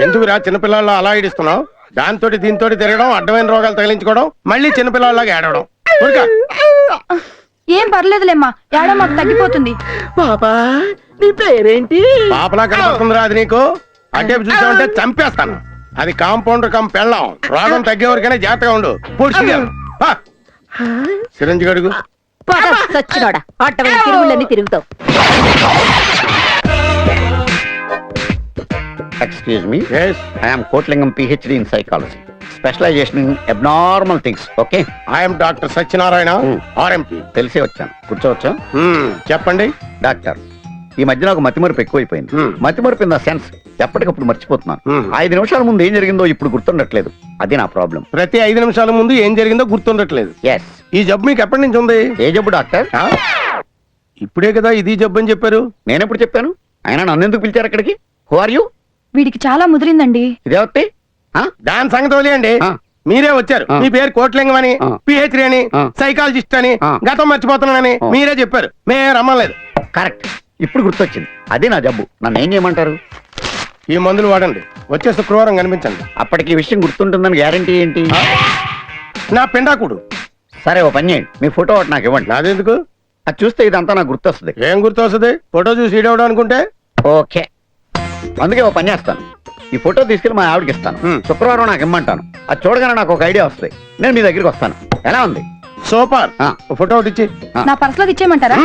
ఎందుకురా చిన్నపిల్లల్లో అలా ఏడుస్తున్నావు? దాంతో దీంతో తిరగడం, అడ్డమైన రోగాలు తగిలించుకోవడం, మళ్ళీ చిన్నపిల్లలాగా ఏడవడం. ఊరుకో. ఏం పర్లేదులేమ్మా, ఏడో మాకు తగ్గిపోతుంది. పాపా నీ పేరేంటి? పాపలా కనపడుతుందిరా అది నీకు? అంటే చూసావంటే చంపేస్తాను. అది కాంపౌండర్ కం పెళ్ళాం. రోగం తగ్గే వరకనే జాగ్రత్తగా ఉండు. సిరంజి గడుగు. సచ్చినోడా అడ్డమైన తిరుగుళ్ళని తిరుగుతావు. Excuse me. Yes. I am Kotlingam PhD in psychology. Specialization in abnormal things. Okay? I am doctor Satyanarayana, RMP. తెలిసే వచ్చాను. కూర్చోవచ్చా? చెప్పండి డాక్టర్, ఈ మధ్య నాకు మతిమరుపు ఎక్కువైపోయింది. మతిమరుపు ఇన్ ద సెన్స్ ఎప్పటికప్పుడు మర్చిపోతున్నాను. 5 నిమిషాల ముందు ఏం జరిగిందో ఇప్పుడు గుర్తుండట్లేదు. అది నా ప్రాబ్లం. ప్రతి 5 నిమిషాల ముందు ఏం జరిగిందో గుర్తుండట్లేదు. ఎస్. ఈ జబ్బు మీకు ఎప్పటి నుంచి ఉంది? ఏ జబ్బు డాక్టర్? ఇప్పుడే కదా ఇది జబ్బు అని చెప్పారు. నేను ఎప్పుడు చెప్పాను? అయినా నన్ను ఎందుకు పిలిచారు అక్కడికి? Who are you? వీడికి చాలా ముదిరిందండి. ఇదేవత్తి? దాని సంగతి వదిలేయండి. మీరే వచ్చారు. మీ పేరు కోట్లింగం అని, PhD అని, సైకాలజిస్ట్ అని, గతం మర్చిపోతున్నానని మీరే చెప్పారు. మే రమ్మలేదు. కరెక్ట్. ఇప్పుడు గుర్తొచ్చింది. అదే నా జబ్బు. నన్ను ఏం చేయమంటారు? ఈ మందులు వాడండి. వచ్చే శుక్రవారం కనిపించండి. అప్పటికి ఈ విషయం గుర్తుంటుందని గ్యారంటీ ఏంటి? నా పిండాకుడు. సరే, ఓ పని చేయండి. మీ ఫోటో ఒకటి నాకు ఇవ్వండి. నాదెందుకు? అది చూస్తే ఇదంతా నాకు గుర్తొస్తుంది. ఏం గుర్తు వస్తుంది? ఫోటో చూసి ఈడవడం అనుకుంటే. ఓకే, అందుకే ఓ పని చేస్తాను. ఈ ఫోటో తీసుకెళ్లి మా ఆవిడకి ఇస్తాను. శుక్రవారం నాకు ఇమ్మంటాను. అది చూడగానే నాకు ఒక ఐడియా వస్తుంది. నేను మీ దగ్గరికి వస్తాను. ఎలా ఉంది? సూపర్. ఫోటో ఒకటి ఇచ్చి. నా పర్సులో ఇచ్చేయమంటారా?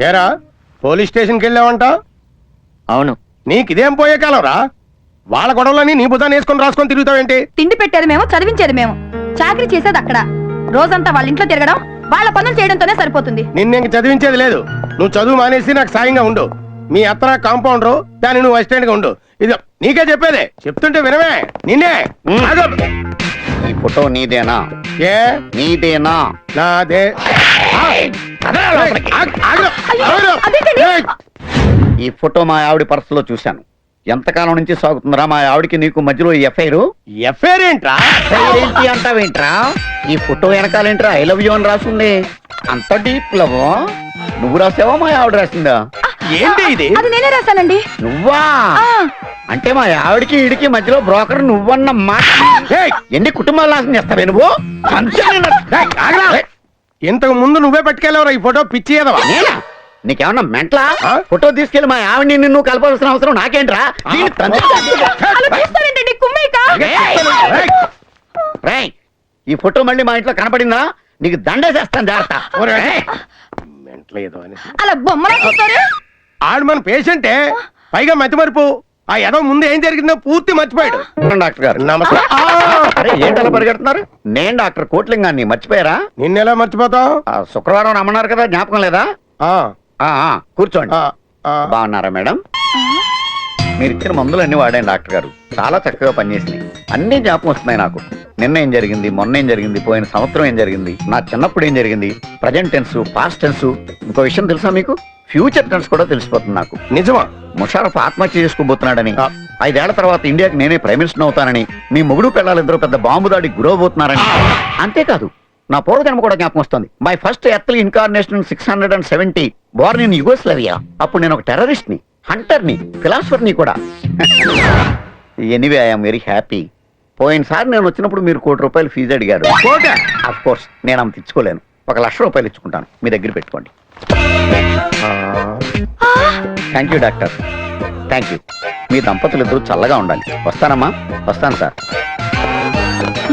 ఏరా పోలీస్ స్టేషన్కి వెళ్ళావంట? అవును. నీకు ఇదేం పోయే కాలం రా? వాళ్ళ గొడవలని నీ బుధాన్ని వేసుకొని రాసుకొని తిరుగుతావేంటి? తిండి పెట్టేది మేము, చదివించేది మేము, చాకరీ చేసేది అక్కడ. రోజంతా వాళ్ళ ఇంట్లో తిరగడం, వాళ్ళ పనులు చేయడంతోనే సరిపోతుంది. నిన్న చదివించేది లేదు. నువ్వు చదువు మానేసి నాకు సాయంగా ఉండు. మీ అత్త నా కాంపౌండరు, దాన్ని నువ్వు అసిస్టెంట్ గా ఉండు. ఇది నీకే చెప్పేదే. చెప్తుంటే వినవే. నిన్నే. ఈ ఫోటో నీదేనా? ఏ నీదేనా? నాదే. ఈ ఫోటో మా ఆవిడ పర్సులో చూశాను. ఎంతకాలం నుంచి సాగుతుందిరా మా ఆవిడకి నీకు మధ్యలో ఈ ఎఫ్ఐఆర్? ఎఫ్ఐఆర్ ఏంట్రా? ఏంటి అంటావేంట్రా? ఈ ఫోటో వెనకాలేంట్రా ఐ లవ్ యూ అని రాసింది. అంత డీప్ లవ్ నువ్వు రాసావా మా ఆవిడ రాసిందా? ఏంటి ఇది? అది నేనే రాశానండి. నువ్వా? అంటే మా ఆవిడకి ఈడికి మధ్యలో బ్రోకర్ నువ్వన్న మాట. ఎన్ని కుటుంబాలు నాశనం చేస్తావే నువ్వు? ఇంతకు ముందు నువ్వే పట్టుకెళ్ళవరా ఈ ఫోటో? పిచ్చి ఏదవా? నీకేమన్నా మెంట్లా? ఫోటో తీసుకెళ్లి మా ఆవిడని నిన్ను కలపాల్సిన అవసరం నాకేంట్రా? ఈ ఫోటో మళ్ళీ మా ఇంట్లో కనపడిందా నీకు దండేసేస్తాను. జాగ్రత్త. అలా బొమ్మలా చూస్తారు. ఆడు మన పేషెంటే, పైగా మతిమరుపు. ఆ ఏదో ముందు ఏం జరిగిందో పూర్తి మర్చిపోయాడు. డాక్టర్ గారు నమస్తే. ఏంటలా పరిగెడుతున్నారు? నేను డాక్టర్ కోట్లింగాన్ని. మర్చిపోయారా? నిన్నెలా మర్చిపోతావు? శుక్రవారం రమ్మన్నారు కదా, జ్ఞాపకం లేదా? కూర్చోండి. బాగున్నారా మేడం? మీరు ఇచ్చిన మందులు అన్ని వాడాను డాక్టర్ గారు. చాలా చక్కగా పనిచేసినాయి. అన్ని జ్ఞాపకం వస్తున్నాయి నాకు. నిన్న ఏం జరిగింది, మొన్న ఏం జరిగింది, పోయిన సంవత్సరం ఏం జరిగింది, నా చిన్నప్పుడు ఏం జరిగింది, ప్రజెంట్ టెన్స్, పాస్ట్ టెన్స్. ఇంకో విషయం తెలుసా మీకు? ఫ్యూచర్ టెన్స్ కూడా తెలిసిపోతుంది నాకు. నిజమా? ముషారఫ్ ఆత్మహత్య చేసుకోబోతున్నాడని, 5 ఏళ్ల తర్వాత ఇండియాకి నేనే ప్రైమ్ మినిస్టర్ అవుతానని, మీ మొగుడు పిల్లలిద్దరూ పెద్ద బాంబు దాడి గురవబోతున్నారని. అంతేకాదు, నా పూర్వజన్మ కూడా జ్ఞాపకం వస్తుంది. My first earthly incarnation 670, Born in Yugoslavia. అప్పుడు నేను ఒక టెర్రరిస్ట్ ని, హంటర్ ని, ఫిలాసఫర్ ని కూడా. Anyway I'm very happy. పోయినసారి నేను వచ్చినప్పుడు మీరు ₹1,00,00,000 ఫీజు అడిగారు. ఆఫ్ కోర్స్ నేను ఆమె తెచ్చుకోలేను. ₹1,00,000 ఇచ్చుకుంటాను. మీ దగ్గర పెట్టుకోండి. Thank you doctor. Thank you. మీ దంపతులు ఇద్దరు చల్లగా ఉండాలి. వస్తానమ్మా. వస్తాను సార్.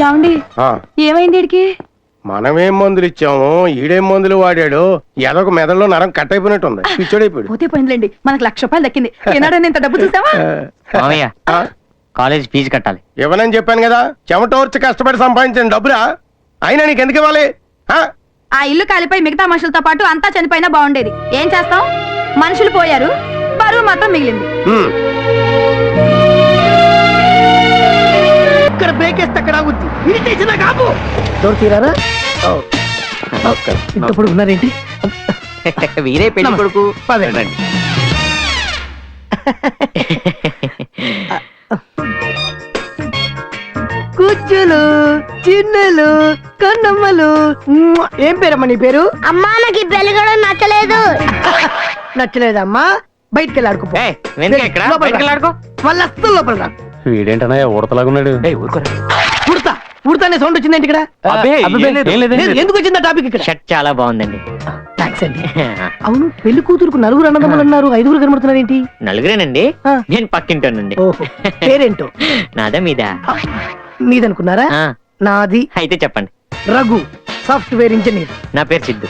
ఏమండి, ఏమైంది వీడికి? మనమేం మందులు ఇచ్చాము, ఈడేం మందులు వాడాడు. ఏదొక మెదడులో నరం కట్ అయిపోయినట్టుంది. పిచ్చోడైపోయాడు. పోతే పోయిందిలేండి, మనకు ₹1,00,000 దక్కింది. ఏనాడని ఇంత డబ్బు చూసావా? కాలేజ్ ఫీజు కట్టాలి. ఇవ్వనని చెప్పాను కదా. చెమటోర్చి కష్టపడి సంపాదించిన డబ్బురా. అయినా నీకు ఎందుకు ఇవ్వాలి? ఆ ఇల్లు కాలిపోయి మిగతా మనుషులతో పాటు అంతా చనిపోయినా బాగుండేది. ఏం చేస్తాం? మనుషులు పోయారు, బరువు మాత్రం మిగిలింది. ఇక్కడ బ్రేక్ వేస్తే అక్కడ ఆగుద్ది. ఇరిటేషన్ కాపు. డోర్ తీరారా? ఇంతప్పుడు ఉన్నారేంటి? వీరే పెళ్లి కొడుకు. పదండి. కుచ్చులు, చిన్నలు, కన్నమ్మలు. ఏం పేరమ్మా నీ పేరు? అమ్మా నాకు ఈ పెళ్లి కూడా నచ్చలేదు. నచ్చలేదమ్మా? బయటికి వెళ్ళి ఆడుకో ఏయ్, వెనక ఎక్కడ? బయటికి వెళ్ళి ఆడుకో. మళ్ళీ అస్సలు లోపల రా వీడేంటనయ్య ఉడతలాగున్నాడు. ఏయ్, ఊరుకోరా. ఉడతా ఉడతానే సౌండ్ వచ్చిందేంటి ఇక్కడ అబ్బే, ఏం లేదు. లేదు, ఎందుకు వచ్చింది టాపిక్ ఇక్కడ షర్ట్ చాలా బాగుందండి. థ్యాంక్స్ అండి అవును పెళ్లి కూతురుకు నలుగురు అన్నదమ్ములు అన్నారు, ఐదుగురు కనబడుతున్నారు ఏంటి? నలుగురేనండి. ఆ. నేను పక్కింటానండి. ఓహో పేరేంటో? నాదా మీదా? నీదనుకున్నారా? ఆ, నాది అయితే చెప్పండి. Raghu, software engineer. నా పేరు సిద్ధు.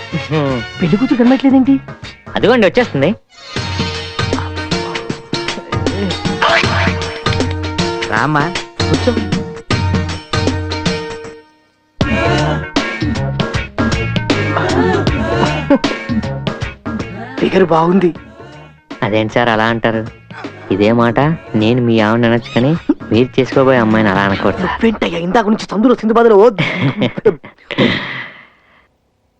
పెళ్లి కూతురు కనబట్లేదేంటి? అదిగోండి వచ్చేస్తుంది. రామా కూర్చో. ఫిగర్ బాగుంది. అదేంటి సార్ అలా అంటారు? ఇదే మాట నేను మీ ఆవిడ అనొచ్చు కానీ మీరు చేసుకోబోయే అమ్మాయిని అలా అనకూడదు. వెంటయ్య ఇందాక నుంచి సందులో సింధు బాధలో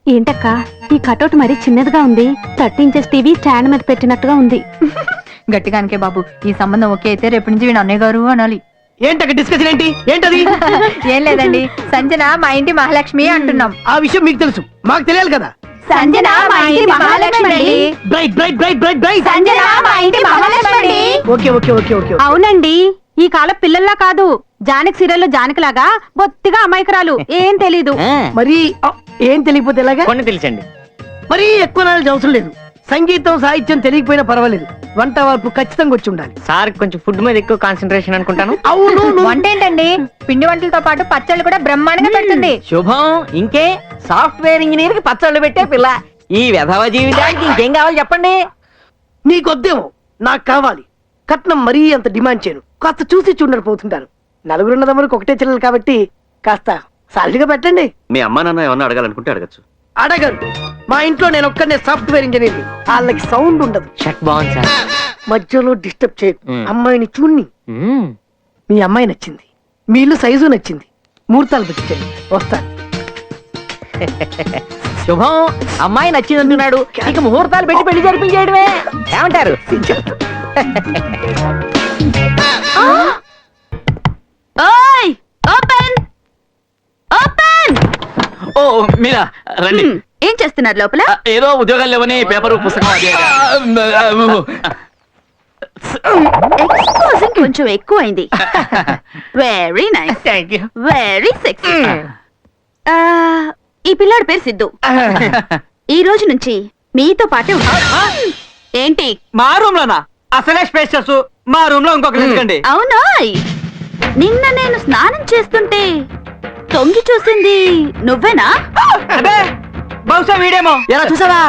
ఏంటక్క ఈ కటౌట్ మరీ చిన్నదిగా ఉంది. 13 ఇంచెస్ టీవీ స్టాండ్ మీద పెట్టినట్టుగా ఉంది. గట్టిగానికే బాబు, ఈ సంబంధం ఓకే అయితే రేపు నుంచి వీడు అన్నయ్య గారు అనాలి. ఏంటక్క డిస్కషన్ ఏంటి? ఏంటది? ఏం లేదండి, సంజన మా ఇంటి మహాలక్ష్మి అంటున్నాం. ఆ విషయం మీకు తెలుసు, మాకు తెలియాలి కదా. సంజన మా ఇంటి మహాలక్ష్మి అండి. Bright bright bright bright bright. Sanjana మా ఇంటి మహాలక్ష్మి అండి. Okay okay okay okay. అవునండి, ఈ కాలం పిల్లల్లా కాదు, జానకి సీరియల్లో జానకి లాగా బొత్తిగా అమాయకురాలు, ఏం తెలీదు. ఆ, మరి ఏం తెలియకపోతే ఎలాగా? కొన్ని తెలుసండి. మరి ఎక్కువ నాలెడ్జ్ అవసరం లేదు. సంగీతం సాహిత్యం తెలియకపోయినా పర్వాలేదు, వంట వార్పు ఖచ్చితంగా వచ్చి ఉండాలి. సార్ కొంచెం ఫుడ్ మీద ఎక్కువ కాన్సన్ట్రేషన్ అనుకుంటాను. అవును నువ్వు- వంట ఏంటండి, పిండి వంటలతో పాటు పచ్చళ్ళు కూడా బ్రహ్మాండంగా పెడుతుంది. శుభం. ఇంకే సాఫ్ట్వేర్ ఇంజనీర్ కి పచ్చళ్ళు పెట్టే పిల్ల. ఈ విధవ జీవితానికి ఇంకేం కావాలి చెప్పండి. నీకొద్దేమో, నాకు కావాలి. కట్నం మరీ అంత డిమాండ్ చేయను, కాస్త చూసి చూడకపోతుంటాను. నలుగురున్నదమ్మరికి ఒకటే చెల్లెలు కాబట్టి కాస్త సాలిగా పెట్టండి. మీ అమ్మా నాన్న ఏమన్నా అడగాలనుకుంటే అడగచ్చు. అడగరు. మా ఇంట్లో నేను ఒక్కనే సాఫ్ట్వేర్ ఇంజనీర్, వాళ్ళకి సౌండ్ ఉండదు. షర్ట్ బాగుంది సార్. మధ్యలో డిస్టర్బ్ చేయకు. మ్. అమ్మాయిని చూన్ని. మ్మ్. మీ అమ్మాయి నచ్చింది, మీ ఇల్లు సైజు నచ్చింది, ముహూర్తాలు పెట్టించండి, వస్తాను. శుభం. అమ్మాయి నచ్చింది అంటున్నాడు, ఇక ముహూర్తాలు పెట్టి పెళ్లి జరిపించేయడమే. ఏమంటారు? ఓయ్ ఓపెన్ ఓపెన్. ఓ మీరా రండి. ఏం చేస్తున్నారు లోపల? ఏదో ఉద్యోగాలు లేవని పేపర్ పుస్తకం అది. ఎక్స్పోజింగ్ కొంచెం ఎక్కువైంది. Very nice, thank you. Very sexy. ఈ పిల్లాడి పేరు సిద్ధు. ఈ రోజు నుంచి మీతో పాటే ఉంటాడు. ఏంటి? మా రూమ్ లోనా? అసలే స్పేషియస్. మా రూమ్ లో ఇంకొక ఎందుకండి? అవునా? నిన్న నేను స్నానం చేస్తుంటే తొంగి చూసింది నువ్వేనా? అదే బహుశా వీడేమో. ఎలా చూసావా?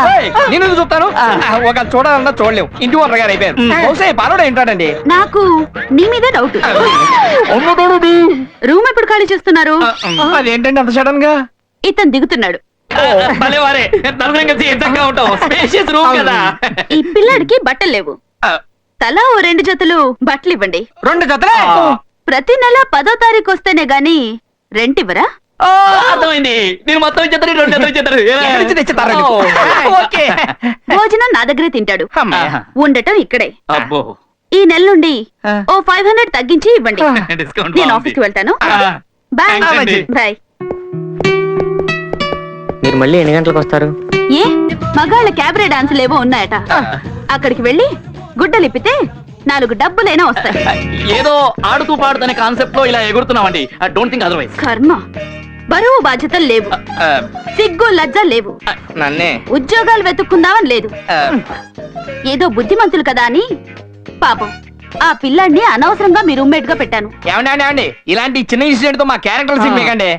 నేను చూస్తాను. ఒక చూడాలన్నా చూడలేవు. ఇంటి ఓనర్ గారు అయిపోయారు. బహుశా పనుడు ఏంటాడండి. నాకు నీ మీద డౌట్. రూమ్ ఎప్పుడు ఖాళీ చేస్తున్నారు? అదేంటండి అంత సడన్ గా? ఇతను దిగుతున్నాడు. భలేవారే, నలుగురం కలిసి ఎంతగా ఉంటాం. స్పేషియస్ రూమ్ కదా. ఈ పిల్లాడికి బట్టలు లేవు. తలా ఓ 2 జతలు బట్టలు ఇవ్వండి. 2 జతలే? ప్రతి నెల 10వ తారీఖు వస్తేనే గాని రెంట్ ఇవ్వరా? అర్థమైంది. నేను మొత్తం ఇచ్చేద్దరు, 2 జతలు ఇచ్చేద్దరు. ఓకే. భోజనం నా దగ్గరే తింటాడు, ఉండటం ఇక్కడే. అబ్బో, ఈ నెల నుండి ఓ 500 తగ్గించి ఇవ్వండి. డిస్కౌంట్ నేను బాగుంది. ఆఫీస్ కి వెళ్తాను. బాయ్ థాంక్స్ అండి. బాయ్. మీరు మళ్ళీ ఎన్ని గంటలకు వస్తారు? ఏ మగాళ్ళ క్యాబరే డాన్స్ లేవో ఉన్నాయట, అక్కడికి వెళ్ళి గుడ్డలిప్పితే 4 డబ్బులైనా వస్తాయి. ఏదో ఆడుతూ పాడుతున్న కాన్సెప్ట్ లో ఇలా ఎగురుతున్నామండి. Don't think otherwise. కర్మ, బరువు బాధ్యతలు లేవు, సిగ్గు లజ్జ లేవు, నన్నే. ఉద్యోగాలు వెతుక్కుందామని లేదు. ఏదో బుద్ధిమంతులు కదా అని పాపం ఆ పిల్లాడిని అనవసరంగా మీ రూమ్మేట్ గా పెట్టాను. ఏమండి ఇలాంటి చిన్న ఇన్సిడెంట్ తో మా క్యారెక్టర్ మీకండి.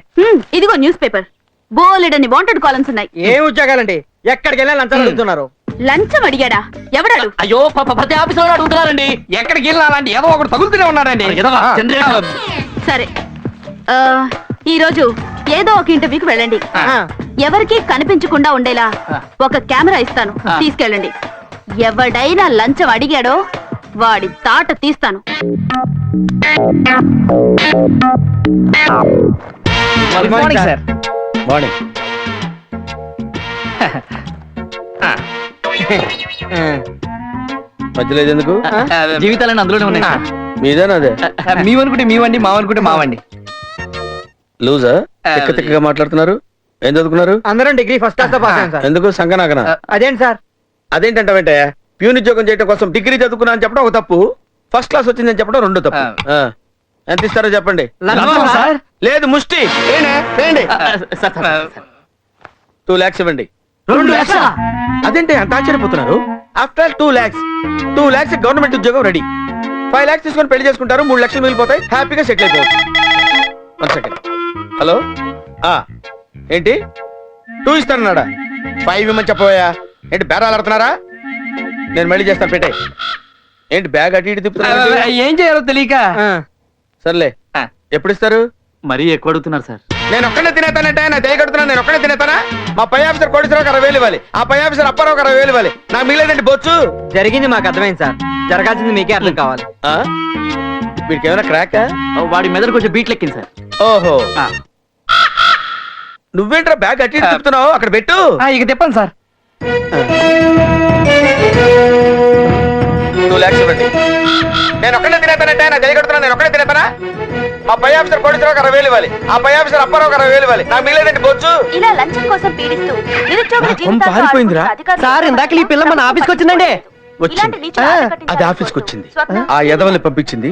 ఇదిగో న్యూస్ పేపర్, బోలెడని వాంటెడ్ కాలమ్స్ ఉన్నాయి. ఏ ఉద్యోగాలండి? ఎక్కడికి వెళ్ళా లంచాలు అడుగుతున్నారు. లంచం అడిగాడా? ఎవడాడు? అయ్యో ప్రతి ఆఫీస్ లో అడుగుతున్నారండి. ఎక్కడికి వెళ్ళినా అలాంటి ఏదో ఒకటి తగులుతూనే ఉన్నాడండి. ఎదవా, చంద్రయ్య. సరే, ఈ రోజు ఏదో ఒక ఇంటర్వ్యూకి వెళ్ళండి. ఎవరికి కనిపించకుండా ఉండేలా ఒక కెమెరా ఇస్తాను, తీసుకెళ్ళండి. ఎవడైనా లంచం అడిగాడో వాడి తాట తీస్తాను. Good morning sir. మార్నింగ్. మధ్యలో ఎందుకు? జీవితాలన్నీ అందులోనే ఉన్నాయి. మీదేనా అదే? మీవనుకుంటే మీవండి, మావనుకుంటే మావండి. లూజా? తిక్కగా మాట్లాడుతున్నారు. ఏం చదువుకున్నారు? అందరం డిగ్రీ ఫస్ట్ క్లాస్ తో పాస్ అయ్యాం సార్. ఎందుకు సంగనాగన? అదేంటి సార్? అదేంటంటే ప్యూన్ ఉద్యోగం చేయడం కోసం డిగ్రీ చదువుకున్నా అని చెప్పడం ఒక తప్పు, ఫస్ట్ క్లాస్ వచ్చిందని చెప్పడం రెండో తప్పు. ఎంత ఇస్తారో చెప్పండి. సార్ లేదు ముష్టి వేయండి. 2 lakhs ఇవ్వండి. 2 లక్షలా? అదేంటి అంత ఆశ్చర్యపోతున్నారు? ఆఫ్టర్ 2 lakhs, 2 lakhs గవర్నమెంట్ ఉద్యోగం రెడీ. 5 lakhs తీసుకొని పెళ్లి చేసుకుంటారు, 3 లక్షలు మిగిలిపోతాయి, హ్యాపీగా సెటిల్ అయిపోవచ్చు. 1 second. హలో, ఏంటి 2 ఇస్తానన్నాడా? 5 ఇవ్వమని చెప్పబోయా? ఏంటి బేరాలు ఆడుతున్నారా? నేను మళ్ళీ చేస్తాను, పెట్టే. ఏంటి బ్యాగ్ అటు ఇటు తిప్పుతున్నా? ఏం చేయాలో తెలియక. సర్లే, ఎప్పుడు ఇస్తారు? మరీ ఎక్కువ అడుగుతున్నారు సార్. నేను ఒక్కడే తినేతానంటే నా దేయ కడుతున్నా, నేను ఒక్కడే తినేతానా? మా పై ఆఫీసర్ కోటేశ్వరరావు 60,000 ఇవ్వాలి, ఆ పై ఆఫీసర్ అప్పారావు 60,000 ఇవ్వాలి, నాకు మిగిలేదండి బొచ్చు. జరిగింది మాకు అర్థమైంది సార్, జరగాల్సింది మీకే అర్థం కావాలి. వీడికి ఏమైనా క్రాక్? వాడి మెదడు కొంచెం బీట్ లెక్కింది సార్. ఓహో, నువ్వేంట్రా బ్యాగ్ అట్టి తిప్పుతున్నావు? అక్కడ పెట్టు. ఇక చెప్పండి సార్. 2 lakhs ఇవ్వండి. నేను ఒక్కడే తినేతానంటే నా దేయ కడుతున్నా, నేను ఒక్కడే తినేతానా? మా పై ఆఫీసర్ కోటేశ్వరరావు 60,000 ఇవ్వాలి, ఆ పై ఆఫీసర్ అప్పారావు 60,000 ఇవ్వాలి, నాకు మిగిలేదండి బొచ్చు. ఇలా లంచం కోసం పీడిస్తూ నిరుద్యోగుల జీవితాలతో పారిపోయిందిరా? ఆడుకుంటున్న అధికారులు సార్, ఇందాక ఈ పిల్ల మన ఆఫీస్కి వచ్చిందండి. ఇలాంటి నీచులు వచ్చింది, ఆటకట్టించాలని అది ఆఫీస్కి వచ్చింది. స్వప్న, ఆ ఎదవల్ని పంపించింది,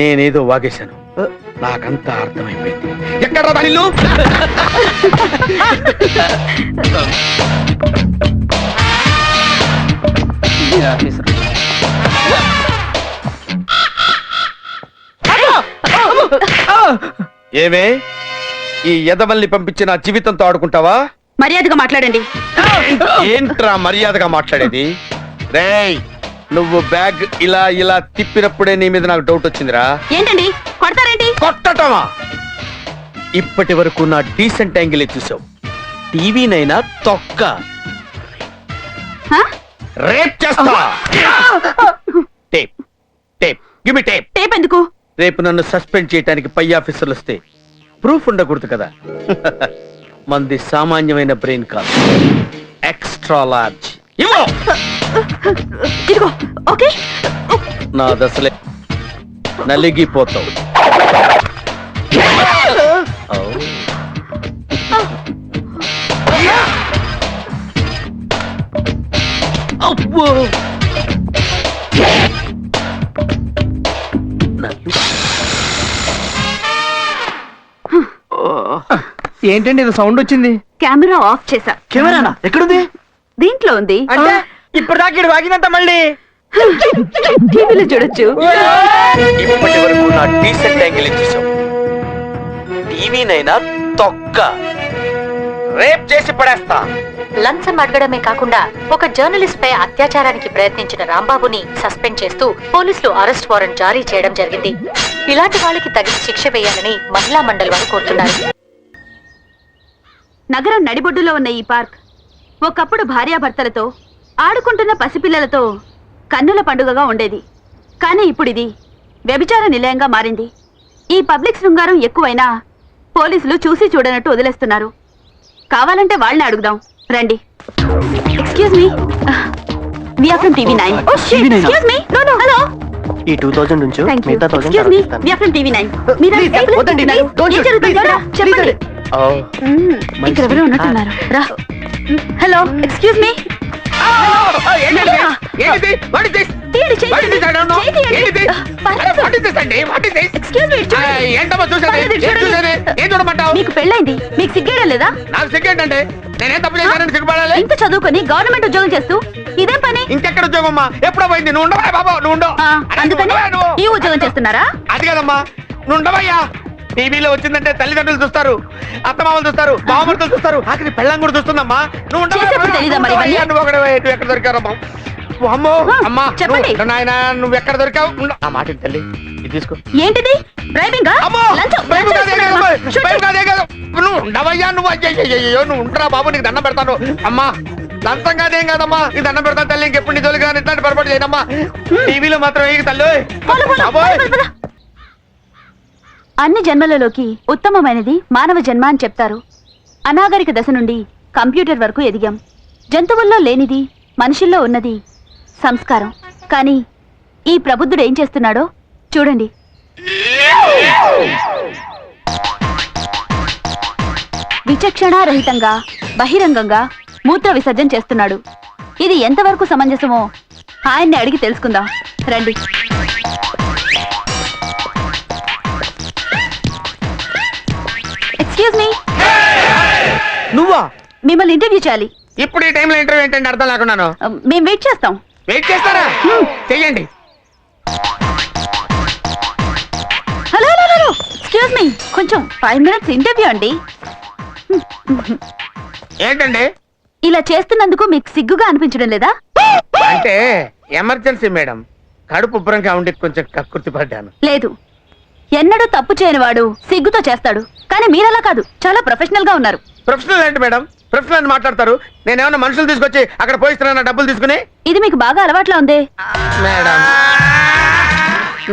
నేనేదో వాగేశాను, నాకంతా అర్థమైపోయింది. ఎక్కడ రా ఇల్లు? ఏమే, ఈ ఎదవల్ని పంపించి నా జీవితంతో ఆడుకుంటావా? మర్యాదగా మాట్లాడండి. ఏంట్రా మర్యాదగా మాట్లాడేది? రేయ్, నువ్వు బ్యాగ్ ఇలా ఇలా తిప్పినప్పుడే నీ మీద నాకు డౌట్ వచ్చిందిరా. ఏంటండి కొడతారేంటి? కొట్టటమా? ఇప్పటి వరకు నా డీసెంట్ యాంగిల్ చూసావు, టీవీనైనా తొక్క హ? రేప్ చేస్తా. Tape tape give me tape. Tape ఎందుకు? రేపు నన్ను సస్పెండ్ చేయడానికి పై ఆఫీసర్లు వస్తే ప్రూఫ్ ఉండకూడదు కదా. మంది సామాన్యమైన బ్రెయిన్ కాదు, ఎక్స్ట్రా లార్జ్. ఇవ్వు. ఇదిగో. ఓకే, నా దశలే నలిగిపోతావు. అబ్బో, ఏంటండి ఇది సౌండ్ వచ్చింది? కెమెరా ఆఫ్ చేశా. కెమెరానా? ఎక్కడుంది? దీంట్లో ఉంది, అంటే ఇప్పుడు దాకా వాగినంత మళ్ళీ టీవీలో చూడొచ్చు. ఇప్పటి వరకు నా డీసెంట్ యాంగిల్ చూసావు, టీవీనైనా తొక్క రేప్ చేసి పడేస్తా. లంచం అడగడమే కాకుండా ఒక జర్నలిస్ట్ పై అత్యాచారానికి ప్రయత్నించిన రాంబాబుని సస్పెండ్ చేస్తూ పోలీసులు అరెస్ట్ వారెంట్ జారీ చేయడం జరిగింది. ఇలాంటి వాళ్ళకి తగిన శిక్ష వేయాలని మహిళా మండలి వారు కోరుతున్నారు. నగరం నడిబొడ్డులో ఉన్న ఈ పార్క్ ఒకప్పుడు భార్యాభర్తలతో ఆడుకుంటున్న పసిపిల్లలతో కన్నుల పండుగగా ఉండేది. కానీ ఇప్పుడు ఇది వ్యభిచార నిలయంగా మారింది. ఈ పబ్లిక్ శృంగారం ఎక్కువైనా పోలీసులు చూసి చూడనట్టు వదిలేస్తున్నారు. కావాలంటే వాళ్ళని అడుగుదాం, రండి. Excuse me, we are from TV nine. Excuse me, no no, hello. ఈ 2000 నుంచి థాంక్యూ. మిగతా 1000 excuse me, we are from TV nine. మీరు Please, వద్దండి, Please, don't ఏం shoot. జరుగుతుంది? Please, రా, చెప్పండి. ఇక్కడ ఎవరో ఉన్నట్టున్నారు. రా. Hello, excuse me. మీకు పెళ్ళైంది, మీకు సిగ్గేయడం లేదా? నాకు సిగ్గేంటంటే నేనేం తప్పు చేశానని సిగ్గుపడాలి? ఇంత చదువుకొని గవర్నమెంట్ ఉద్యోగం చేస్తూ ఇదేం పని? ఇంకెక్కడ ఉద్యోగం అమ్మా? ఎప్పుడో పోయింది. నువ్వు ఉండవా బాబా? నువ్వు ఉండవు. ఆ, అందుకని ఈ ఉద్యోగం చేస్తున్నారా? అది కదమ్మా, నువ్వు ఉండవయ్యా. టీవీలో వచ్చిందంటే తల్లిదండ్రులు చూస్తారు, అత్తమామలు చూస్తారు, బావమరుతులు చూస్తారు, ఆఖరి పెళ్ళం కూడా చూస్తుందమ్మా. నువ్వు చేసేప్పుడు తెలీదా మరి ఇవన్నీ? నువ్వు ఒకడే ఎక్కడ దొరికారమ్మా? అమ్మో అమ్మా, చెప్పండి. నాయన నువ్వు ఎక్కడ దొరికావు? ఆ మాట విను తల్లి, ఇది తీసుకో. ఏంటిది? డ్రైవింగా? అమ్మో, లంచం, భయం లంచం కాదే ఇస్తున్నావా? కాదు, భయం కాదే కాదు. నువ్వు ఉండవయ్యా, నువ్వు అయ్యో నువ్వు ఉండరా బాబు, నీకు దండం పెడతాను. అమ్మా, లంచం కాదేం కాదమ్మా, నీకు దండం పెడతాను తల్లి. ఇంకెప్పుడు నీ తొలిగా ఇట్లాంటి పొరపాటు చేయనమ్మా. టీవీలో మాత్రం ఏ తల్లి. పోలు, పోలు, బాబోయ్. పోలు, పోలు. అన్ని జన్మలలోకి ఉత్తమమైనది మానవ జన్మ అని చెప్తారు. అనాగరిక దశ నుండి కంప్యూటర్ వరకు ఎదిగాం. జంతువుల్లో లేనిది మనుషుల్లో ఉన్నది సంస్కారం. కానీ ఈ ప్రబుద్ధుడు ఏం చేస్తున్నాడో చూడండి. విచక్షణారహితంగా బహిరంగంగా మూత్ర విసర్జన చేస్తున్నాడు. ఇది ఎంతవరకు సమంజసమో ఆయన్ని అడిగి తెలుసుకుందాం రండి. ఎక్స్క్యూజ్ మీ, నువ్వా? మిమ్మల్ని ఇంటర్వ్యూ చేయాలి. ఇప్పుడు ఈ టైంలో ఇంటర్వ్యూ ఏంటంటే అర్థం లేకున్నాను. మేము వెయిట్ చేస్తాం. వెయిట్ చేస్తారా? చెయ్యండి. Hello hello hello, excuse me, కొంచెం 5 minutes ఇంటర్వ్యూ అండి. ఏంటండి? ఇలా చేస్తున్నందుకు మీకు సిగ్గుగా అనిపించడం లేదా? అంటే ఎమర్జెన్సీ మేడం, కడుపు ఉబ్బరంగా ఉండి కొంచెం కక్కుర్తి పడ్డాను. లేదు, ఎన్నడూ తప్పు చేయని వాడు సిగ్గుతో చేస్తాడు. కానీ మీరలా కాదు, చాలా ప్రొఫెషనల్ గా ఉన్నారు. ప్రొఫెషనల్ ఏంటి మేడం? ప్రొఫెషనల్ అని మాట్లాడతారు. నేనేమన్నా మనుషులు తీసుకొచ్చి అక్కడ పోయిస్తున్నా డబ్బులు తీసుకుని? ఇది మీకు బాగా అలవాట్లా ఉంది. మేడం,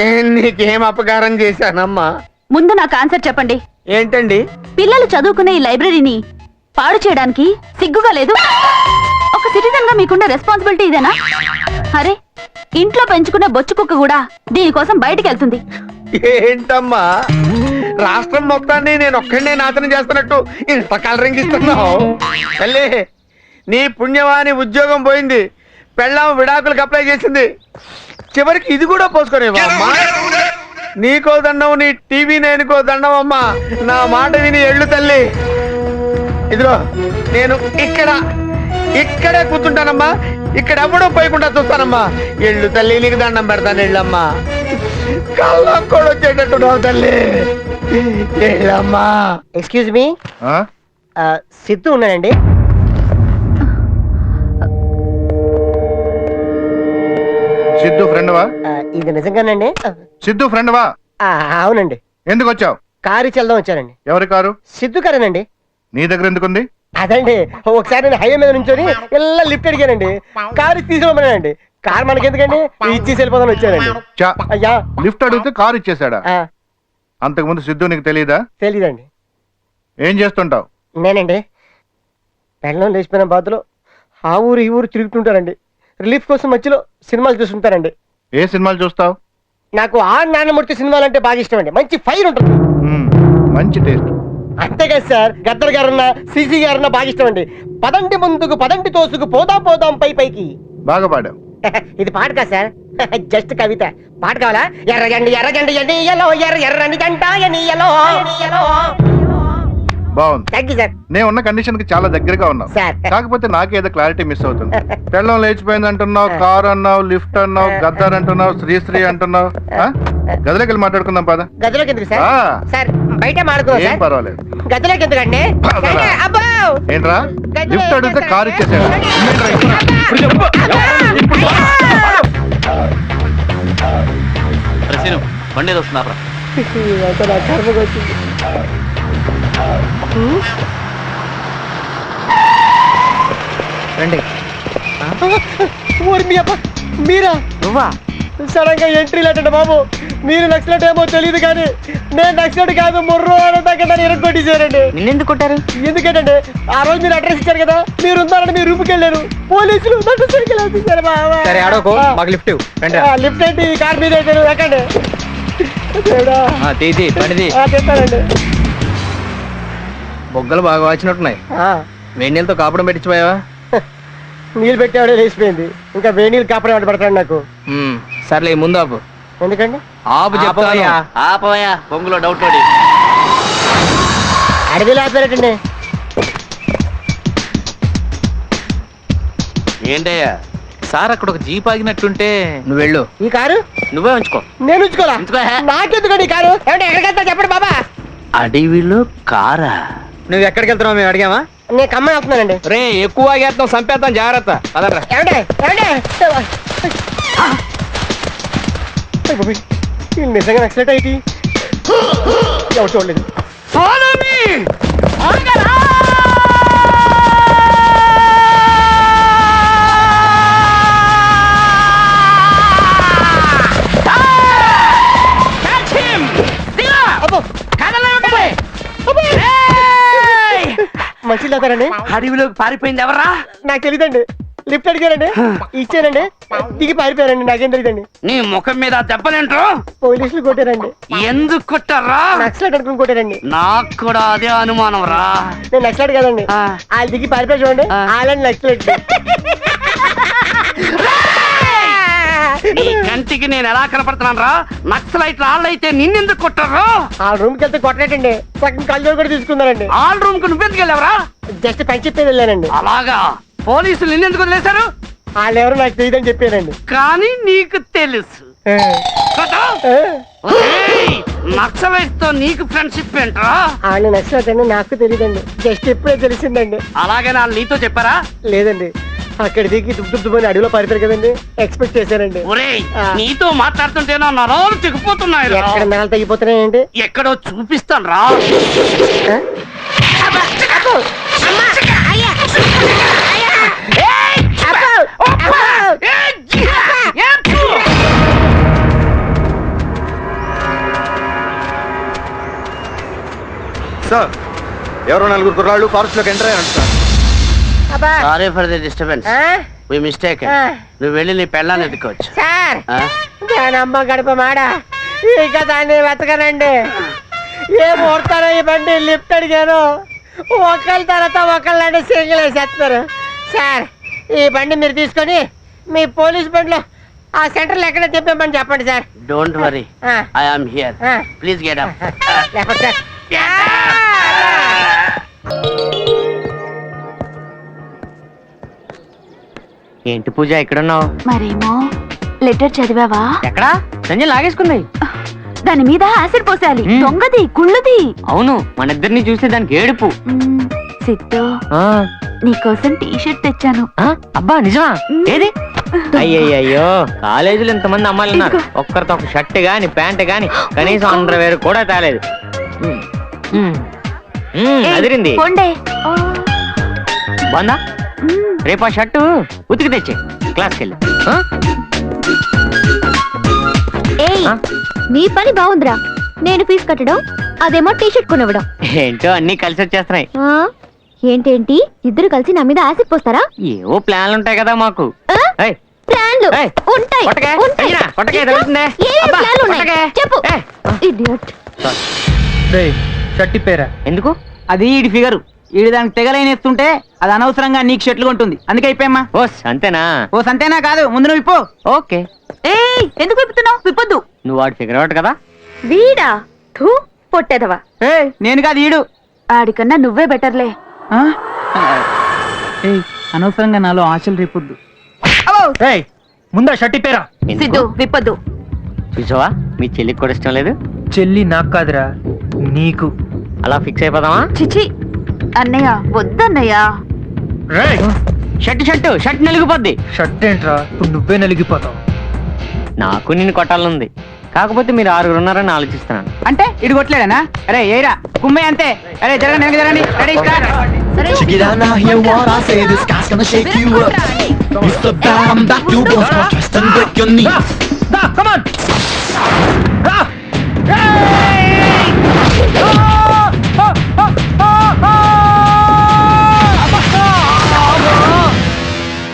నేను నీకేం అపకారం చేశానమ్మా? ముందు నాకు ఆన్సర్ చెప్పండి. ఏంటండి? పిల్లలు చదువుకునే ఈ లైబ్రరీని పాడు చేయడానికి సిగ్గుగా లేదు? ఒక సిటిజన్ గా మీకున్న రెస్పాన్సిబిలిటీ ఇదేనా? అరే, ఇంట్లో పెంచుకునే బొచ్చు కుక్క కూడా దీనికోసం బయటికి వెళ్తుంది. ఏంటమ్మా, రాష్ట్రం మొత్తాన్ని నేను ఒక్కడే నాశనం చేస్తున్నట్టు ఇంత కలరింగ్ ఇస్తున్నావు? తల్లి, నీ పుణ్యవాని ఉద్యోగం పోయింది, పెళ్ళాం విడాకులకు అప్లై చేసింది, చివరికి ఇది కూడా పోసుకునేవా అమ్మా? నీకో దండం, నీ టీవీ నేనుకో దండం అమ్మా. నా మాట విని ఎళ్ళు తల్లి. ఇదిగో నేను ఇక్కడే కూర్చుంటానమ్మా, ఇక్కడ ఎవడో పోయకుండా చూస్తానమ్మా. ఎళ్ళు తల్లి, నీకు దండం పెడతాను, ఎళ్ళమ్మా. కళ్ళకు కూడా వచ్చేటట్టున్నావు తల్లి, ఎళ్ళమ్మా. ఎక్స్క్యూజ్ మీ, సిద్ధు ఉన్నానండి. సిద్ధు ఫ్రెండ్వా? ఇది నిజంగానండి? సిద్ధు ఫ్రెండ్వా? అవునండి. ఎందుకు వచ్చావు? కారు చెల్దాం వచ్చానండి. ఎవరి కారు? సిద్ధు కారేనండి. నీ దగ్గర ఎందుకుంది? అదండి, ఒకసారి నేను హైవే మీద నుంచొని ఇలా లిఫ్ట్ అడిగానండి, కారు తీసుకోమన్నానండి. కారు మనకెందుకండి, ఇచ్చేసి వెళ్ళిపోదాని వచ్చానండి. చా, అయ్యా, లిఫ్ట్ అడిగితే కారు ఇచ్చేసాడా? అంతకుముందు సిద్ధు నీకు తెలియదా? తెలీదండి. ఏం చేస్తుంటావు? నేనండి పెళ్ళం లేచిపోయిన బాధలో ఆ ఊరు ఈ ఊరు తిరుగుతుంటారండి. రిలీఫ్ కోసం మధ్యలో సినిమాలు చూస్తుంటారండి. ఏ సినిమాలు చూస్తావు? నాకు ఆ నాన్నమూర్తి సినిమాలు అంటే బాగా ఇష్టం అండి. మంచి ఫైర్ ఉంటుంది. మంచి టేస్ట్. అంతేకాదు సార్, గద్దర్ గారన్నా సిసి గారన్నా బాగా ఇష్టం అండి. పదండి ముందుకు, పదండి తోసుకు, పోదాం పోదాం పై పైకి. బాగా పాడావు. ఇది పాట కాదు సార్, జస్ట్ కవిత. పాట కావాలా? ఎర్రజండి ఎర్రజండి ఎన్నియలో, ఎర్రని జంట ఎన్నియలో. బాగుంది. Thank you sir. నేను ఉన్న కండిషన్ కి చాలా దగ్గరగా ఉన్నావు. సార్. కాకపోతే నాకేదో క్లారిటీ మిస్ అవుతుంది. పెళ్ళం లేచిపోయింది అంటున్నావు, కార్ అన్నావు, లిఫ్ట్ అన్నావు, గద్దర్ అంటున్నావు, శ్రీశ్రీ అంటున్నావు. గదిలోకి వెళ్ళి మాట్లాడుకుందాం పద. గదిలోకి ఎందుకు సార్? ఆ. సార్ బయట మాడుకోవాలి ఏం సార్. పర్వాలేదు. గదిలోకి ఎందుకండి? పదరా. అబ్బో! ఏంట్రా, లిఫ్ట్ అడిగితే కార్ ఇచ్చేసాడు. బండి ఏదో వస్తున్నారు. ఇదంతా నా కర్మకు వచ్చింది. రండి. ఊరి మీ అబ్బా, మీరా? నువ్వా? సడన్ గా ఎంట్రీ లేటండి బాబు. మీరు నక్సలెట్ ఏమో తెలియదు కానీ నేను నక్సలెట్ కాదు, ముర్రో అనదాకా ఎరగొట్టేశారండి. నిన్నెందుకు కొట్టారు? ఎందుకంటే ఆ రోజు మీరు అడ్రస్ ఇచ్చారు కదా, మీరు ఉన్నారని మీరు రూమ్కి వెళ్ళారు. పోలీసులు నన్ను సైకిల్ వేసేశారు బాబా. సరే ఆడోకో, మాకు లిఫ్ట్ రండి. లిఫ్ట్ ఏంటి, కార్ మీద వేశారు. ఎక్కండి. బండిది. చెప్తానండి. బొగ్గలు బాగా వాచినట్టున్నాయి. వేడి నీళ్ళతో కాపడం పెట్టించిపోయావా? నీళ్ళు పెట్టేవాడే లేచిపోయింది, ఇంకా వేడి నీళ్ళు కాపడం వాడు పడతాడు నాకు. సర్లే ముందు ఆపు. ఎందుకండి? ఆపు చెప్తాను. ఆపోయా, బొంగులో డౌట్ పడి. అడవిలో ఆపారటండి. ఏంటయ్యా సార్, అక్కడ ఒక జీప్ ఆగినట్టుంటే నువ్వు వెళ్ళు. ఈ కారు నువ్వే ఉంచుకో. నేను ఉంచుకోవాలా? ఉంచుకో. నాకెందుకండి ఈ కారు? ఏమంటే ఎక్కడికి వెళ్తా చెప్పండి బాబా. అడవిలో కారా? నువ్వు ఎక్కడికి వెళ్తున్నావు మేము అడిగామా? నేను ఖమ్మం వెళ్తున్నానండి. రే, ఎక్కువ ఆగేస్తాం, చంపేస్తాం, జాగ్రత్త. పదరా. ఏమంటే నిజంగా నక్సలెట్ అయితే ఎవరు చూడలేదు. మంచిది అవుతారండి. అడవిలోకి పారిపోయింది ఎవరా? నాకు తెలీదండి. లిఫ్ట్ అడిగారండి, ఇచ్చానండి, దిగి పారిపోయారండి. నాకేం తెలియదండి. నీ ముఖం మీద దెబ్బలేంట్రో? పోలీసులు కొట్టారండి. ఎందుకు కొట్టారా? నక్సలెట్ అనుకుని కొట్టారండి. నాకు కూడా అదే అనుమానం రా. నేను నక్సలెట్ కదండి. వాళ్ళు దిగి పారిపోయి చూడండి, వాళ్ళని నక్సలెట్. నీ కంటికి నేను ఎలా కనపడుతున్నాను రా? నక్సలైట్ వాళ్ళైతే నిన్నెందుకు కొట్టారు? ఆ రూమ్ కి వెళ్తే కొట్టలేటండి, సగం కళ్ళు కూడా తీసుకున్నారండి. ఆల్ రూమ్ కు నువ్వెందుకు వెళ్ళావరా? జస్ట్ పని చెప్పి వెళ్ళానండి. అలాగా, పోలీసులు నిన్నెందుకు వదిలేశారు? వాళ్ళు ఎవరు నాకు తెలియదని చెప్పారండి. కానీ నీకు తెలుసు. నక్సలైట్ తో నీకు ఫ్రెండ్షిప్ ఏంట్రా? వాళ్ళు నచ్చినట్టు నాకు తెలియదండి, జస్ట్ ఇప్పుడే తెలిసిందండి. అలాగే వాళ్ళు నీతో చెప్పారా? లేదండి, అక్కడ దిగి దుబ్బని అడవిలో పారిపోయారు కదండి, ఎక్స్పెక్ట్ చేశారండి. ఒరేయ్, నీతో మాట్లాడుతుంటే నా నరాలు చిక్కిపోతున్నాయి. ఎక్కడ మేళ తగ్గిపోతున్నాయండి. ఎక్కడో చూపిస్తాను రా. సార్, ఎవరో నలుగురు కుర్రాళ్ళు ఫారెస్ట్ లోకి ఎంటర్ అయ్యారు sir. Sorry for the disturbance, we mistake. నువ్వు వెళ్ళి నీ పెళ్ళాన్ని ఎత్తుకోవచ్చు. సార్, దానమ్మ గడప మాడ, ఇక దాన్ని వెతకనండి. ఏ ముహూర్తారో ఈ బండి లిఫ్ట్ అడిగాను, ఒకళ్ళ తర్వాత ఒకళ్ళంటే సింగిల్ వేసేస్తున్నారు. సార్, ఈ బండి మీరు తీసుకొని మీ పోలీస్ బండిలో ఆ సెంటర్లో ఎక్కడ చెప్పామని చెప్పండి sir. Don't worry, I am here. Please get up. లేకపోతే సార్. ఏంటి పూజ ఇక్కడున్నావు? మరేమో లెటర్ చదివావా? ఎక్కడా? సంజయ్ లాగేసుకుంది. దాని మీద యాసిడ్ పోసాలి. మ్. దొంగది, కుళ్ళుది. అవును, మన ఇద్దరిని చూస్తే దానికి ఏడుపు. సిద్ధు, ఆ, నీకోసం టీ షర్ట్ తెచ్చాను. ఆ, అబ్బా నిజమా? ఏది? అయ్యయ్యో, కాలేజీలో ఇంతమంది అమ్మాయిలు ఉన్నారు, ఒక్కరితో ఒక షర్ట్ గాని ప్యాంట్ గాని కనీసం అండర్వేర్ కూడా తేలేదు. అదిరింది. పొండే. బాగుందా? రేపు ఆ షర్టు ఉతికి తెచ్చే క్లాస్కి వెళ్ళి. ఏయ్, ఆ? నీ పని బాగుందిరా. నేను ఫీజు కట్టడం, అదేమో టీ షర్ట్ కొనివ్వడం. ఏంటో అన్ని కలిసి వచ్చేస్తున్నాయి. ఏంటేంటి, ఇద్దరు కలిసి నా మీద యాసిడ్ పోస్తారా? ఏవో ప్లాన్లు ఉంటాయి కదా మాకు. ఏయ్, ప్లాన్లు ఏయ్, ఉంటాయి. కొట్టకే, ఉంటాయి. అయ్యనా, కొట్టకే, తగులుతుందే. ఏం అబ్బా, ప్లాన్లు ఉన్నాయి? కొట్టకే. చెప్పు. ఏయ్. ఇడియట్. షర్ట్ ఇప్పేరా? ఎందుకు? అది ఈడి ఫిగరు, ఈడి దానికి తెగలైనేస్తుంటే అది అనవసరంగా నీకు షర్ట్లు కొంటుంది, అందుకే అయిపోయమ్మా. ఓస్ అంతేనా? ఓ సంతేనా కాదు, ముందు నువ్వు ఇప్పు. ఓకే. ఏయ్, ఎందుకు విప్పుతున్నావు? విప్పొద్దు. నువ్వు వాడు ఫిగర్ అవుట్ కదా. వీడా? థూ, పొట్టేదవా. ఏయ్, నేను కాదు ఈడు. ఆడికన్నా నువ్వే బెటర్లే. ఆ? ఏయ్, అనవసరంగా నాలో ఆశలు రేపొద్దు. ముందా షర్ట్ ఇప్పేరా. సిద్ధు, విప్పొద్దు. చూసావా, మీ చెల్లికి కూడా ఇష్టం లేదు. చెల్లి నాకు కాదురా, నీకు. అలా ఫిక్స్ అయిపోదామా? చిచి, అన్నయ్య వద్దన్నయ్య. షర్ట్ నలిగిపోద్ది. షర్ట్ ఏంట్రా, ఇప్పుడు నువ్వే నలిగిపోతావు. నాకు నిన్ను కొట్టాలనుంది, కాకపోతే మీరు 6 ఉన్నారని ఆలోచిస్తున్నాను. అంటే ఇడు కొట్టలేడనా? అరే ఏరా కుమ్మే అంతే. అరే జరగండి, వెనక్కి జరగండి. Ready start.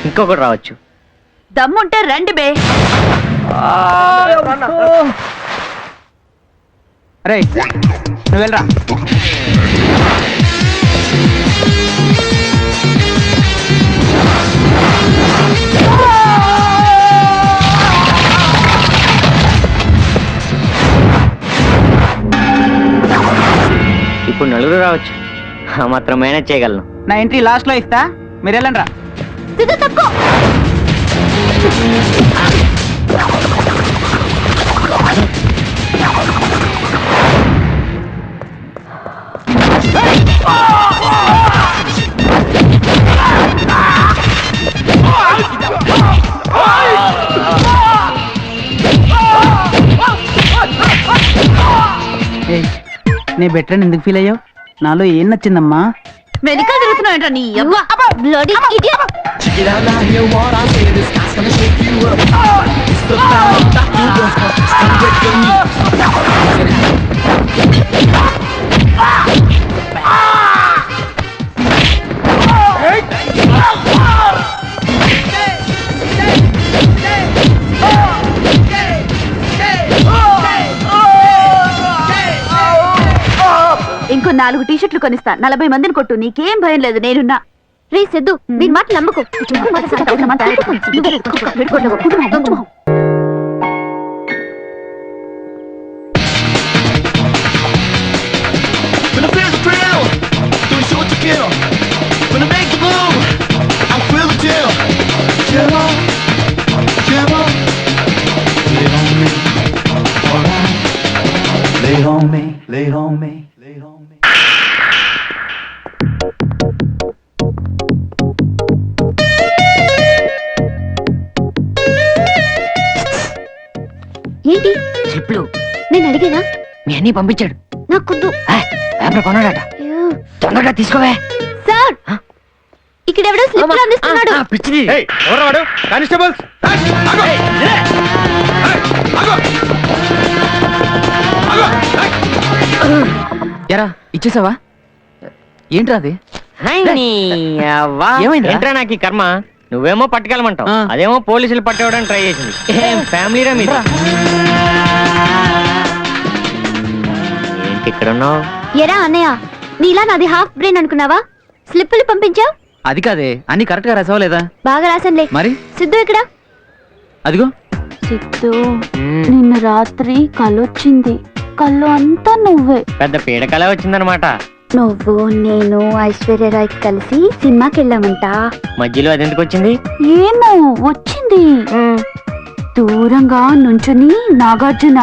ఇంకొకటి రావచ్చు. దమ్ముంటే రండి బే. అరే నువ్వు వెళ్ళరా. ఇప్పుడు నలుగురు రావచ్చు, ఆ మాత్రం మేనేజ్ చేయగలను. నా ఎంట్రీ లాస్ట్ లో ఇస్తా, మీరు వెళ్ళండి రా. సిద్ధు, తప్పుకో. నీ బెటర్ ఎందుకు ఫీల్ అయ్యావు? నాలో ఏం నచ్చిందమ్మా? వెనకాల తిరుగుతున్నావు నీ అవ్వ. Bloody idiot. ఇంకో 4 టీ షర్ట్లు కొనిస్తా. 40 మందిని కొట్టు, నీకేం భయం లేదు, నేనున్నా. రే సిద్ధు, దీని మాట నమ్మకు. ఏంటి చెట్లు నేను అడిగేనా? మీ అన్ని పంపించాడు. నాకొద్దు. పేపర్ కొన్నాడట. అయ్యో. తొందరగా తీసుకోవే. సార్ ఇక్కడ ఎవడో స్లిప్ అందిస్తున్నాడు. పిచ్చిది. ఎవరు వాడు? కానిస్టేబుల్స్ ఎరా ఇచ్చేసావా? ఏంట్రా అది? ఏమైందిరా? ఏంట్రా నాకు ఈ కర్మ? నువ్వేమో పట్టుకెళ్ళమంటావు, ఆ. అదేమో పోలీసులు పట్టేవడానికి ట్రై చేసింది. ఏం ఫ్యామిలీరా మీరు? ఏంటి ఇక్కడ ఉన్నావు? ఎరా అన్నయ్య, నీలా నాది హాఫ్ బ్రెయిన్ అనుకున్నావా? స్లిప్పులు పంపించావు. అది కాదే, అన్ని కరెక్ట్ గా రాసావా లేదా? బాగా రాసంలే. మరి సిద్ధు ఎక్కడా? అదిగో. సిద్ధు, నిన్న రాత్రి కలొచ్చింది. కళ్ళు అంతా నువ్వే. పెద్ద పీడకల వచ్చిందనమాట. నువ్వు నేను ఐశ్వర్యరాయ్ కలిసి సినిమాకి వెళ్ళామంట. మధ్యలో అదెందుకు వచ్చింది? ఏమో వచ్చింది. దూరంగా నుంచుని నాగార్జున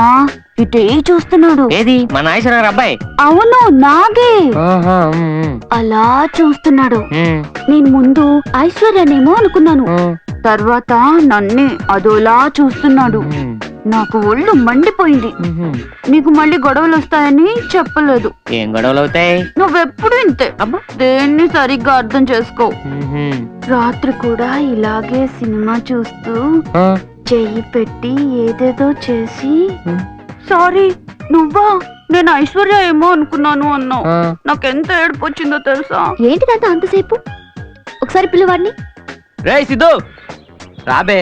ఇటే చూస్తున్నాడు. ఏది మన ఐశ్వర్య అబ్బాయి? అవును, నాగే. అలా చూస్తున్నాడు. నేను ముందు ఐశ్వర్యనేమో అనుకున్నాను, తర్వాత నన్నే అదోలా చూస్తున్నాడు. నాకు ఒళ్ళు మండిపోయింది. నీకు మళ్ళీ గొడవలు వస్తాయని చెప్పలేదు. ఏం గొడవలు అవుతాయి? నువ్వెప్పుడు ఇంతే, దేన్ని సరిగ్గా అర్థం చేసుకో. రాత్రి కూడా ఇలాగే సినిమా చూస్తూ చెయ్యి పెట్టి ఏదేదో చేసి, సారీ నువ్వా, నేను ఐశ్వర్య ఏమో అనుకున్నాను అన్నావు. నాకెంత ఏడుపు వచ్చిందో తెలుసా? ఏంటిదంతా అంతసేపు? ఒకసారి పిల్లవాడిని. రే సిద్ధు రాబే.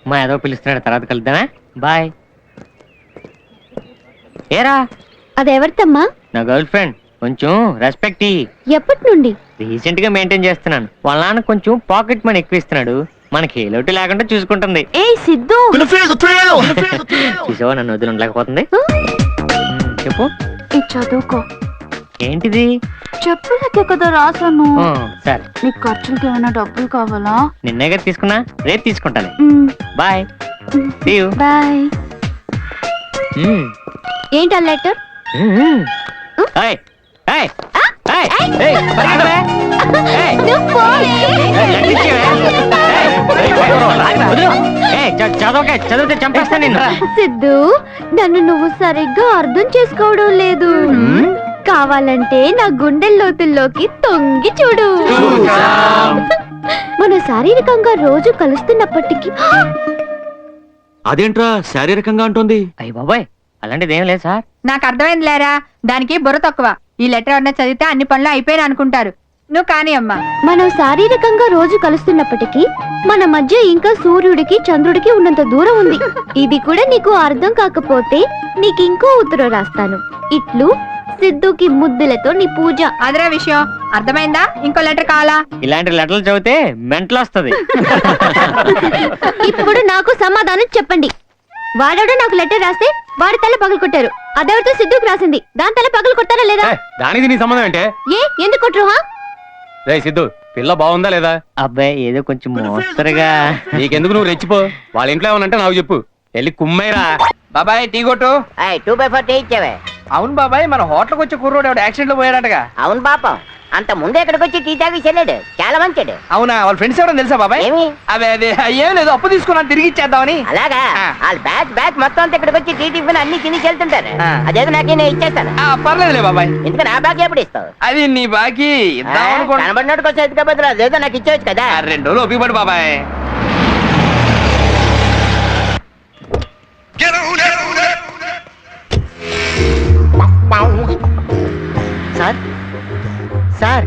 మా ఏదో పిలుస్తున్నాడు, తర్వాత కలుద్దామా? బాయ్. ఏరా, అదెవరితమ్మా? నా గర్ల్ ఫ్రెండ్. కొంచెం రెస్పెక్ట్ ఇయ్యి. ఎప్పటి నుండి? రీసెంట్ గా మెయింటైన్ చేస్తున్నాను. వాళ్ళ నాన్న కొంచెం పాకెట్ మనీ ఎక్కువ ఇస్తున్నాడు. మనకి ఏ లోటు లేకుండా చూసుకుంటుంది. ఏ సిద్ధు, చూసావా నన్ను వదిలి ఉండలేకపోతుంది. చెప్పు. ఈ చదువుకో. ఏంటిది? చెప్పులకే కదా రాసాను. సరే, నీకు ఖర్చులకి ఏమైనా డబ్బులు కావాలా? నిన్నేగా తీసుకున్నా, రేపు తీసుకుంటాను. బాయ్. See you. బాయ్. ఏంటి ఆ లెటర్? ఏయ్, ఏయ్, ఏయ్, ఏయ్, పరిగెత్తవే. ఏయ్, లెటర్ ఇచ్చేవే. ఏయ్, చదవకే, చదివితే చంపేస్తా నిన్ను. సిద్ధు, నన్ను నువ్వు సరిగ్గా అర్థం చేసుకోవడం లేదు. కావాలంటే నా గుండె లోతుల్లోకి తొంగి చూడు. మన శారీరకంగా రోజు కలుస్తున్నప్పటికీ అదేంట్రా శారీరకంగా అంటోంది? అయ్య బాబాయ్, అలాంటిది ఏం లేదు సార్. నాకు అర్థమైంది లేరా, దానికి బుర్ర తక్కువ. ఈ లెటర్ అన్న చదివితే అన్ని పనులు అయిపోయినా అనుకుంటారు. నువ్వు కానీ అమ్మా. మనం శారీరకంగా రోజు కలుస్తున్నప్పటికీ మన మధ్య ఇంకా సూర్యుడికి చంద్రుడికి ఉన్నంత దూరం ఉంది. ఇది కూడా నీకు అర్థం కాకపోతే నీకు ఇంకో ఉత్తరం రాస్తాను. ఇట్లు సిద్ధుకి ముద్దులతో నీ పూజ. అదరా విషయం అర్థమైందా? ఇంకో లెటర్ కావాలా? ఇలాంటి లెటర్లు చదివితే మెంటల్ వస్తుంది. ఇప్పుడు నాకు సమాధానం చెప్పండి. వాడెవడో నాకు లెటర్ రాస్తే వాడి తల పగలు కొట్టారు. అదెవరితో సిద్ధుకి రాసింది, దాని తల పగలు కొట్టారా లేదా? దానికి నీ సంబంధం ఏంటే? ఏ ఎందుకు కొట్టరు? రే సిద్ధు, పిల్ల బాగుందా లేదా? అబ్బాయి ఏదో కొంచెం మోస్తరుగా. నీకెందుకు, నువ్వు రెచ్చిపో. వాళ్ళ ఇంట్లో ఏమనంటే నాకు చెప్పు. వెళ్ళి కుమ్మేరా. బాబాయ్ టీ కొట్టు. 2/4 టీ ఇచ్చావే. అవును బాబాయ్, మన హోటల్కి వచ్చే కుర్రోడు యాక్సిడెంట్ లో పోయాడటగా. అవును పాపం, అంత ముందే ఇక్కడికి వచ్చి టీ తాగి చెల్లాడు. చాలా మంచిడు. అవునా, వాళ్ళ ఫ్రెండ్స్ ఎవరో తెలుసా బాబాయ్? ఏమి? అదే ఏం లేదు, అప్పు తీసుకున్నాను తిరిగి ఇచ్చేద్దామని. అలాగా? వాళ్ళ బ్యాచ్ మొత్తం అంతా ఇక్కడికి వచ్చి టీ టిఫిన్ అన్ని తిని వెళ్తుంటారు. అదేదో నాకే నేను ఇచ్చేస్తాను. పర్లేదులే బాబాయ్. ఎందుకంటే నా బాకీ ఎప్పుడు ఇస్తావు? అది నీ బాకీ కనబడినట్టు కొంచెం ఎత్తుకపోతే అదేదో నాకు ఇచ్చేవచ్చు కదా. 2 రోజులు ఒప్పిపడు బాబాయ్. సార్ సార్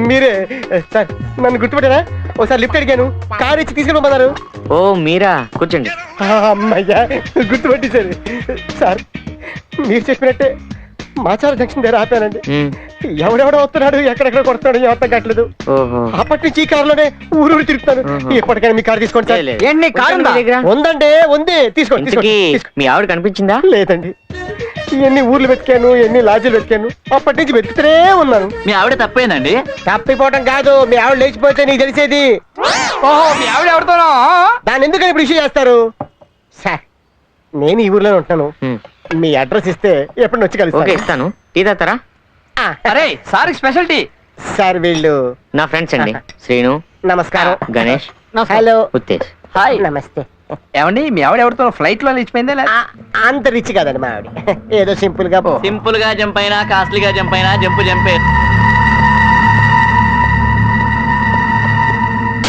మీరే సార్, నన్ను గుర్తుపెట్టారా? ఒకసారి లిఫ్ట్ అడిగాను, కార్ ఇచ్చి తీసుకెళ్ళమన్నారు. ఓ మీరా, కూర్చోండి. అమ్మయ్యా, గుర్తుపెట్టేశారు. సార్, మీరు చెప్పినట్టే మాచార జంక్షన్ దగ్గర ఆపానండి. ఎవడెవడో వస్తున్నాడు, ఎక్కడెక్కడ కొడుతున్నాడు అర్థం కావట్లేదు. ఓహో, అప్పటి నుంచి ఈ కారులోనే ఊరు తిరుగుతాను. ఎప్పటికైనా మీ కారు తీసుకోండి సార్. లేదు. ఏంటి కారు ఉందా? ఉందండి, ఉంది. తీసుకోండి ఇంతకీ తీసుకోండి. మీ ఆవిడ కనిపించిందా? లేదండి, ఎన్ని ఊర్లు వెతికాను, ఎన్ని లాడ్జీలు వెతికాను, అప్పటి నుంచి వెతుకుతూనే ఉన్నాను. మీ ఆవిడ తప్పేనండి. తప్పిపోవటం కాదు, మీ ఆవిడ లేచిపోతే నీకు తెలిసేది. ఓహో, మీ ఆవిడ ఎవరితోనో దాన్ని ఎందుకని ఇప్పుడు ఇష్యూ చేస్తారు? సార్, నేను ఈ ఊర్లోనే ఉంటున్నాను. మీ అడ్రస్ ఇస్తే ఎప్పుడు వచ్చి ఓకే కలుస్తాను ఇస్తాను టీ తాతారా అరే సార్ స్పెషాలిటీ. సార్ వీళ్ళు నా ఫ్రెండ్స్ అండి శ్రీను నమస్కారం. గణేష్ హలో. ఉత్తేజ్. హాయ్. నమస్తే. ఏమండి మీ ఆవిడ ఎవరితో ఫ్లైట్ లో లేచిపోయిందా? అంత రిచ్ కాదండి మా ఆవిడ, ఏదో సింపుల్ గా సింపుల్ గా జంప్ అయినా కాస్ట్లీగా జంప్ అయినా జంపే.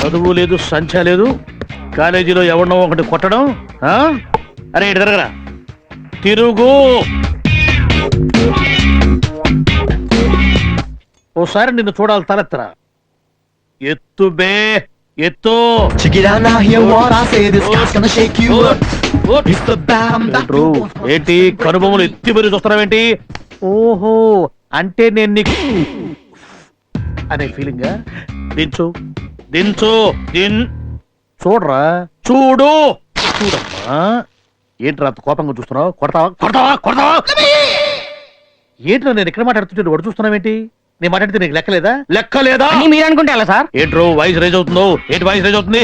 చదువు లేదు, సంఖ్య లేదు, కాలేజీలో ఎవరినో ఒకటి కొట్టడం. ఆ? అరే ఇటు తిరగరా, తిరుగు. ఓసారి నిన్ను చూడాలి, తలెత్తరా. ఎత్తు బే, ఎత్తు. ఏంట్రు, ఏంటి కనుబొమ్మలు ఎత్తి మరి చూస్తున్నావేంటి? ఓహో, అంటే నేను నీకు అనే ఫీలింగ్. దించు దించు చూడరా, చూడు చూడమ్మా. ఏంట్రా అంత కోపంగా చూస్తున్నావు? కొడతావా కొడతావా కొడతావా? ఏంట్రా నేను ఎక్కడ మాట్లాడుతుంటే వాడు చూస్తున్నావేంటి? నేను మాట్లాడితే నీకు లెక్కలేదా? లెక్కలేదా మీరు అనుకుంటే అలా సార్. ఏంట్రో వాయిస్ రైజ్ అవుతుందో? ఏంటి వాయిస్ రైజ్ అవుతుంది?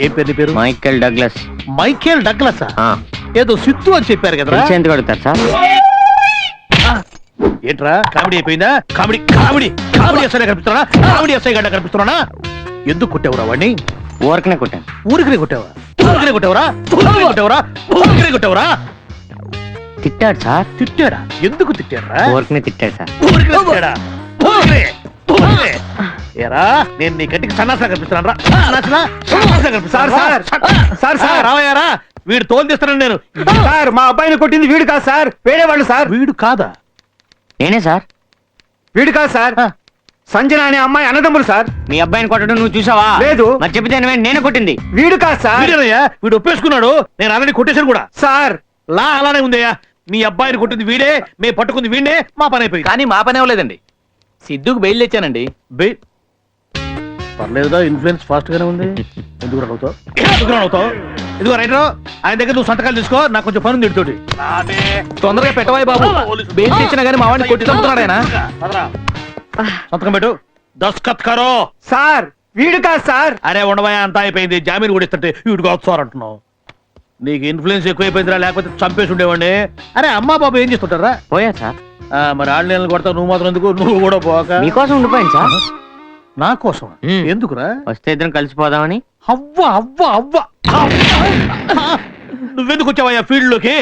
ఏం పేరు నీ పేరు? Michael Douglas. Michael Douglas. ఏదో సిత్తు అని చెప్పారు కదా. ఎందుకు అడుగుతారు సార్? ఏంట్రా కామెడీ అయిపోయిందా? కామెడీ కామెడీ కామెడీ ఎస్ఐ కనిపిస్తున్నా? కామెడీ ఎస్ఐ గడ్డ కనిపిస్తున్నా? ఎందుకు కొట్టావురా వాడిని? ఊరకనే కొట్టాను. ఊరికనే కొట్టావా? ఊరికనే కొట్టావరా? ఊరికనే కొట్టావరా? ఊరికనే కొట్టావరా? తిట్టాడు సార్. తిట్టాడా? ఎందుకు తిట్టారా? ఊరకనే తిట్టాడు సార్. ఊరికనే తిట్టాడా? ఊరికనే, ఊరికనే. ఏరా నేను నీ గట్టికి సన్నాసలా కనిపిస్తున్నాను రా. రావయ్యారా, వీడు తోలు తీస్తాను నేను. సార్ మా అబ్బాయిని కొట్టింది వీడు కాదు సార్, వేరే వాళ్ళు సార్. వీడు కాదా? నేనే సార్. వీడు కాదు సార్, సంజన అనే అమ్మాయి అన్నదమ్ములు సార్. మీ అబ్బాయిని కొట్టడం నువ్వు చూసావా? లేదు. మరి చెప్తే నేనే కొట్టింది. వీడు కాదు సార్. వీడేనయ్యా, వీడు ఒప్పేసుకున్నాడు. నేను ఆల్రెడీ కొట్టేశాను కూడా సార్ లా అలానే ఉందయ్యా. మీ అబ్బాయిని కొట్టింది వీడే, మేము పట్టుకుంది వీడే, మా పని అయిపోయింది. కానీ మా పని అవ్వలేదండి. సిద్ధుకు బెయిల్ తెచ్చానండి. పర్లేదుగా, ఇన్ఫ్లుయెన్స్ ఫాస్ట్ గానే ఉంది. ఎందుకు రావుతావు? ఎందుకు రావుతావు? ఇదిగో రైటర్, ఆయన దగ్గర నువ్వు సంతకాలు తీసుకో, నాకు కొంచెం పని ఉంది ఇటుతోటి. తొందరగా పెట్టవాయి బాబు. బెయిల్ తెచ్చినా గానీ మా వాడిని కొట్టి చంపుతున్నాడు ఆయన. సంతకం పెట్టు. దస్కత్ కరో. సార్ వీడు కాదు సార్. అరే ఉండవా, అంతా అయిపోయింది. జామీన్ కూడా ఇస్తుంటే వీడు కాదు సార్ అంటున్నావు. నీకు ఇన్ఫ్లుయెన్స్ ఎక్కువైపోయిందిరా, లేకపోతే చంపేసి ఉండేవాడిని. అరే అమ్మా బాబు ఏం చేస్తుంటారా? పోయా సార్. మరి ఆన్లైన్ కొడతావు, నువ్వు మాత్రం ఎందుకు? నువ్వు కూడా పోక. మీకోసం ఉండిపోయింది సార్. నా కోసం ఎందుకురా? వస్తే ఇద్దరం కలిసిపోదామని. అవ్వ అవ్వ అవ్వ, నువ్వెందుకు వచ్చావయ్యా ఫీల్డ్ లోకి?